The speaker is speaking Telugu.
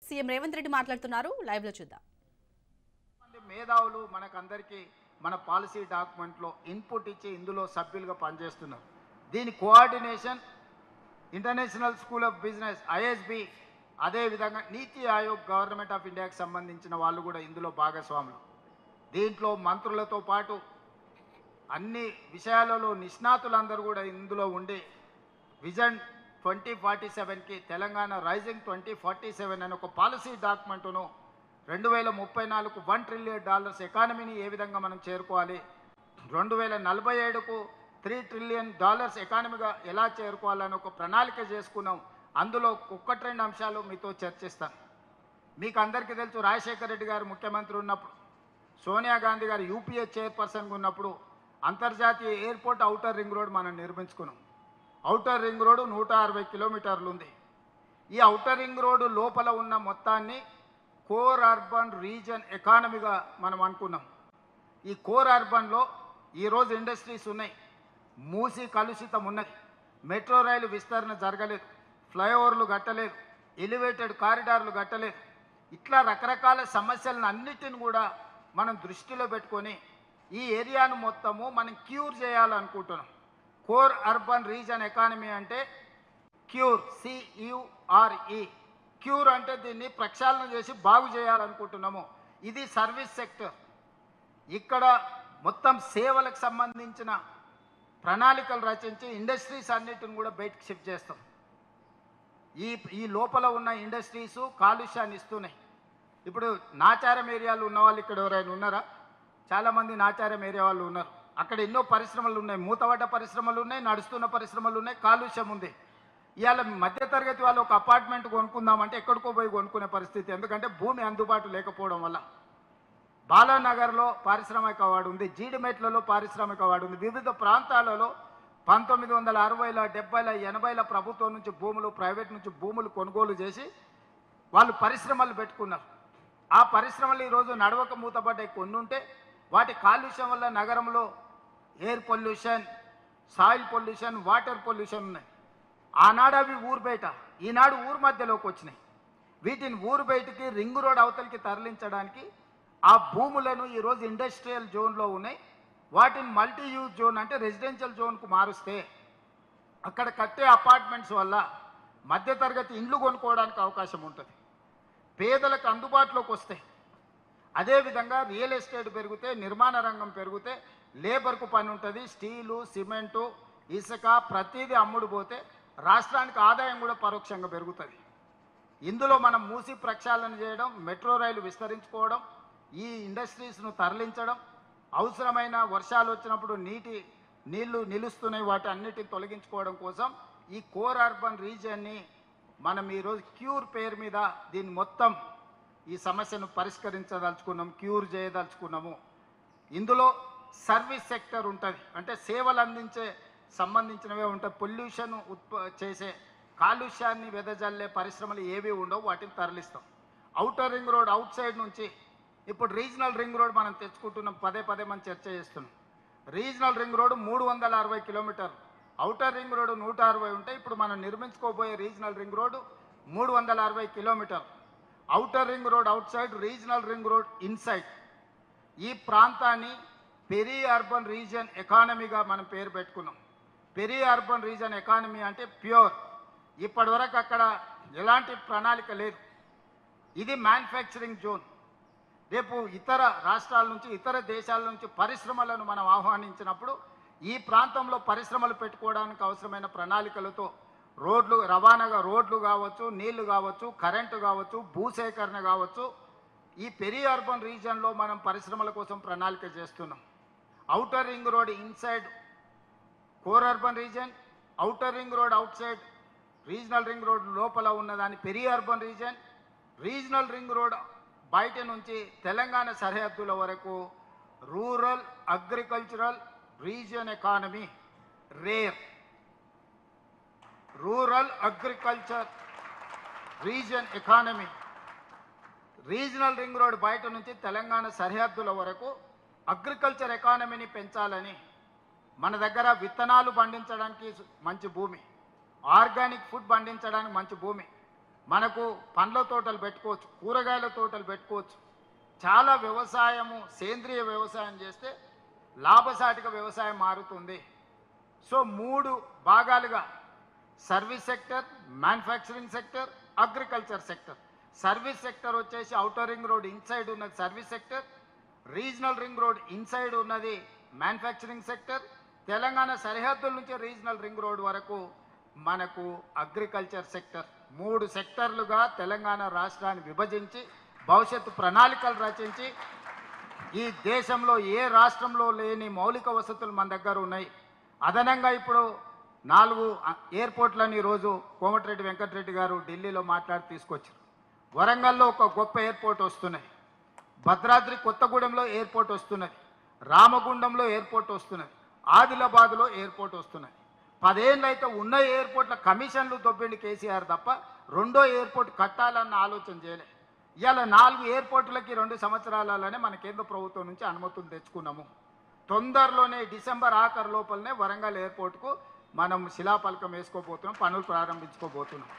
సీఎం రేవంత్ రెడ్డి మాట్లాడుతున్నారు. లైవ్ లో చూద్దాం. మేధావులు మనకందరికీ మన పాలసీ డాక్యుమెంట్లో ఇన్పుట్ ఇచ్చి ఇందులో సభ్యులుగా పనిచేస్తున్నారు. దీని coordination international school of business ISB, అదేవిధంగా నీతి ఆయోగ్ గవర్నమెంట్ ఆఫ్ ఇండియాకి సంబంధించిన వాళ్ళు కూడా ఇందులో భాగస్వాములు. దీంట్లో మంత్రులతో పాటు అన్ని విషయాలలో నిష్ణాతులందరూ కూడా ఇందులో ఉండి విజన్ 2047కి తెలంగాణ రైజింగ్ 2047 అనే ఒక పాలసీ డాక్యుమెంట్ను 2034కు $1 ట్రిలియన్ ఎకానమీని ఏ విధంగా మనం చేరుకోవాలి, 2047కు $3 ట్రిలియన్ ఎకానమీగా ఎలా చేరుకోవాలని ఒక ప్రణాళిక చేసుకున్నాం. అందులో ఒక్కటి రెండు అంశాలు మీతో చర్చిస్తాను. మీకు అందరికీ తెలుసు, రాజశేఖర రెడ్డి గారు ముఖ్యమంత్రి ఉన్నప్పుడు, సోనియా గాంధీ గారు యూపీఏ చైర్పర్సన్గా ఉన్నప్పుడు అంతర్జాతీయ ఎయిర్పోర్ట్ ఔటర్ రింగ్ రోడ్ మనం నిర్మించుకున్నాం. ఔటర్ రింగ్ రోడ్డు 160 కిలోమీటర్లు ఉంది. ఈ ఔటర్ రింగ్ రోడ్డు లోపల ఉన్న మొత్తాన్ని కోర్ అర్బన్ రీజన్ ఎకానమీగా మనం అనుకున్నాం. ఈ కోర్ అర్బన్లో ఈరోజు ఇండస్ట్రీస్ ఉన్నాయి, మూసి కలుషితం ఉన్నది, మెట్రో రైలు విస్తరణ జరగలేదు, ఫ్లైఓవర్లు కట్టలేదు, ఎలివేటెడ్ కారిడార్లు కట్టలేదు. ఇట్లా రకరకాల సమస్యలను అన్నిటిని కూడా మనం దృష్టిలో పెట్టుకొని ఈ ఏరియాను మొత్తము మనం క్యూర్ చేయాలనుకుంటున్నాం. కోర్ అర్బన్ రీజన్ ఎకానమీ అంటే క్యూర్, CURE, క్యూర్ అంటే దీన్ని ప్రక్షాళన చేసి బాగు చేయాలనుకుంటున్నాము. ఇది సర్వీస్ సెక్టర్. ఇక్కడ మొత్తం సేవలకు సంబంధించిన ప్రణాళికలు రచించి ఇండస్ట్రీస్ అన్నిటిని కూడా బయటకు షిఫ్ట్ చేస్తాం. ఈ లోపల ఉన్న ఇండస్ట్రీసు కాలుష్యాన్ని ఇస్తున్నాయి. ఇప్పుడు నాచారం ఏరియాలో ఉన్న వాళ్ళు ఇక్కడ ఎవరైనా ఉన్నారా? చాలామంది నాచారం ఏరియా వాళ్ళు ఉన్నారు. అక్కడ ఎన్నో పరిశ్రమలు ఉన్నాయి, మూతపడ్డ పరిశ్రమలు ఉన్నాయి, నడుస్తున్న పరిశ్రమలు ఉన్నాయి, కాలుష్యం ఉంది. ఇవాళ మధ్యతరగతి వాళ్ళు ఒక అపార్ట్మెంట్ కొనుక్కుందామంటే ఎక్కడికో పోయి కొనుక్కునే పరిస్థితి, ఎందుకంటే భూమి అందుబాటు లేకపోవడం వల్ల. బాలానగర్లో పారిశ్రామిక వాడు ఉంది, జీడిమెట్లలో పారిశ్రామిక వాడు ఉంది. వివిధ ప్రాంతాలలో 1960ల 70ల 80ల ప్రభుత్వం నుంచి భూములు, ప్రైవేట్ నుంచి భూములు కొనుగోలు చేసి వాళ్ళు పరిశ్రమలు పెట్టుకున్నారు. ఆ పరిశ్రమలు ఈరోజు నడవక మూతపడ్డాయి. కొన్ని ఉంటే వాటి కాలుష్యం వల్ల నగరంలో air pollution, soil pollution, water pollution ఉన్నాయి. ఆనాడు అవి ఊరు బయట, ఈనాడు ఊరు మధ్యలోకి వచ్చినాయి. వీటిని ఊరు బయటికి రింగ్ రోడ్ అవతలికి తరలించడానికి ఆ భూములను ఈరోజు ఇండస్ట్రియల్ జోన్లో ఉన్నాయి. వాటిని మల్టీ యూజ్ జోన్ అంటే రెసిడెన్షియల్ జోన్కు మారుస్తే అక్కడ కట్టే అపార్ట్మెంట్స్ వల్ల మధ్యతరగతి ఇండ్లు కొనుక్కోవడానికి అవకాశం ఉంటుంది, పేదలకు అందుబాటులోకి వస్తాయి. అదేవిధంగా రియల్ ఎస్టేట్ పెరిగితే, నిర్మాణ రంగం పెరిగితే లేబర్కు పని ఉంటుంది. స్టీలు, సిమెంటు, ఇసుక ప్రతిదీ అమ్ముడు పోతే రాష్ట్రానికి ఆదాయం కూడా పరోక్షంగా పెరుగుతుంది. ఇందులో మనం మూసి ప్రక్షాళన చేయడం, మెట్రో రైలు విస్తరించుకోవడం, ఈ ఇండస్ట్రీస్ను తరలించడం, అవసరమైన వర్షాలు వచ్చినప్పుడు నీళ్లు నిలుస్తున్నాయి వాటి అన్నిటిని తొలగించుకోవడం కోసం ఈ కోర్ అర్బన్ రీజియన్ని మనం ఈరోజు క్యూర్ పేరు మీద దీన్ని మొత్తం ఈ సమస్యను పరిష్కరించదలుచుకున్నాం, క్యూర్ చేయదలుచుకున్నాము. ఇందులో సర్వీస్ సెక్టర్ ఉంటుంది, అంటే సేవలు అందించే సంబంధించినవే ఉంటాయి. పొల్యూషన్ చేసే, కాలుష్యాన్ని వెదజల్లే పరిశ్రమలు ఏవి ఉండవు, వాటిని తరలిస్తాం. Outer ring road outside నుంచి ఇప్పుడు రీజనల్ రింగ్ రోడ్ మనం తెచ్చుకుంటున్నాం, పదే మనం చర్చ చేస్తున్నాం. రీజనల్ రింగ్ రోడ్ 360 కిలోమీటర్లు, ఔటర్ రింగ్ రోడ్ 160 ఉంటాయి. ఇప్పుడు మనం నిర్మించుకోబోయే రీజనల్ రింగ్ రోడ్ 360 కిలోమీటర్లు. Outer ring road out side, regional ring road inside. ఈ ప్రాంతాన్ని పెరీ అర్బన్ రీజియన్ ఎకానమీగా మనం పేరు పెట్టుకున్నాం. పెరీ అర్బన్ రీజియన్ ఎకానమీ అంటే ప్యూర్. ఇప్పటి వరకు అక్కడ ఎలాంటి ప్రణాళిక లేదు. ఇది మ్యానుఫ్యాక్చరింగ్ జోన్. రేపు ఇతర రాష్ట్రాల నుంచి, ఇతర దేశాల నుంచి పరిశ్రమలను మనం ఆహ్వానించినప్పుడు ఈ ప్రాంతంలో పరిశ్రమలు పెట్టుకోవడానికి అవసరమైన ప్రణాళికలతో రోడ్లు, రవాణాగా రోడ్లు కావచ్చు, నీళ్లు కావచ్చు, కరెంటు కావచ్చు, భూసేకరణ కావచ్చు, ఈ పెరీ అర్బన్ రీజియన్లో మనం పరిశ్రమల కోసం ప్రణాళిక చేస్తున్నాం. Outer ring road inside core urban region, outer ring road out side regional ring road లోపల ఉన్నదాన్ని peri urban region. Regional ring road బయట నుంచి తెలంగాణ సరిహద్దుల వరకు rural agricultural region economy, rare, rural agriculture region economy. Regional ring road బయట నుంచి తెలంగాణ సరిహద్దుల వరకు అగ్రికల్చర్ ఎకానమీని పెంచాలని, మన దగ్గర విత్తనాలు పండించడానికి మంచి భూమి, ఆర్గానిక్ ఫుడ్ పండించడానికి మంచి భూమి, మనకు పండ్ల తోటలు పెట్టుకోవచ్చు, కూరగాయల తోటలు పెట్టుకోవచ్చు. చాలా వ్యవసాయము సేంద్రియ వ్యవసాయం చేస్తే లాభసాటిగా వ్యవసాయం మారుతుంది. సో 3 భాగాలుగా service sector, manufacturing sector, agriculture sector. Service sector వచ్చేసి ఔటర్ రింగ్ రోడ్ ఇన్సైడ్ ఉన్నది service sector, regional ring road inside ఉన్నది మ్యానుఫ్యాక్చరింగ్ సెక్టర్. తెలంగాణ సరిహద్దుల నుంచి రీజనల్ రింగ్ రోడ్ వరకు మనకు అగ్రికల్చర్ సెక్టర్. 3 సెక్టర్లుగా తెలంగాణ రాష్ట్రాన్ని విభజించి భవిష్యత్తు ప్రణాళికలు రచించి ఈ దేశంలో ఏ రాష్ట్రంలో లేని మౌలిక వసతులు మన దగ్గర ఉన్నాయి. అదనంగా ఇప్పుడు 4 ఎయిర్పోర్ట్లని ఈరోజు కోమటిరెడ్డి వెంకటరెడ్డి గారు ఢిల్లీలో మాట్లాడి తీసుకొచ్చారు. వరంగల్లో ఒక గొప్ప ఎయిర్పోర్ట్ వస్తున్నాయి, భద్రాద్రి కొత్తగూడెంలో ఎయిర్పోర్ట్ వస్తున్నది, రామగుండంలో ఎయిర్పోర్ట్ వస్తున్నది, ఆదిలాబాద్లో ఎయిర్పోర్ట్ వస్తున్నది. 10 ఏళ్ళు అయితే ఉన్న ఎయిర్పోర్ట్ల కమిషన్లు దొబ్బిండి కేసీఆర్ తప్ప రెండో ఎయిర్పోర్ట్ కట్టాలన్న ఆలోచన చేయలే. ఇవాళ 4 ఎయిర్పోర్టులకి 2 సంవత్సరాలనే మన కేంద్ర ప్రభుత్వం నుంచి అనుమతులు తెచ్చుకున్నాము. తొందరలోనే డిసెంబర్ ఆఖరు లోపలనే వరంగల్ ఎయిర్పోర్ట్కు మనం శిలాఫలకం వేసుకోబోతున్నాం, పనులు ప్రారంభించుకోబోతున్నాం.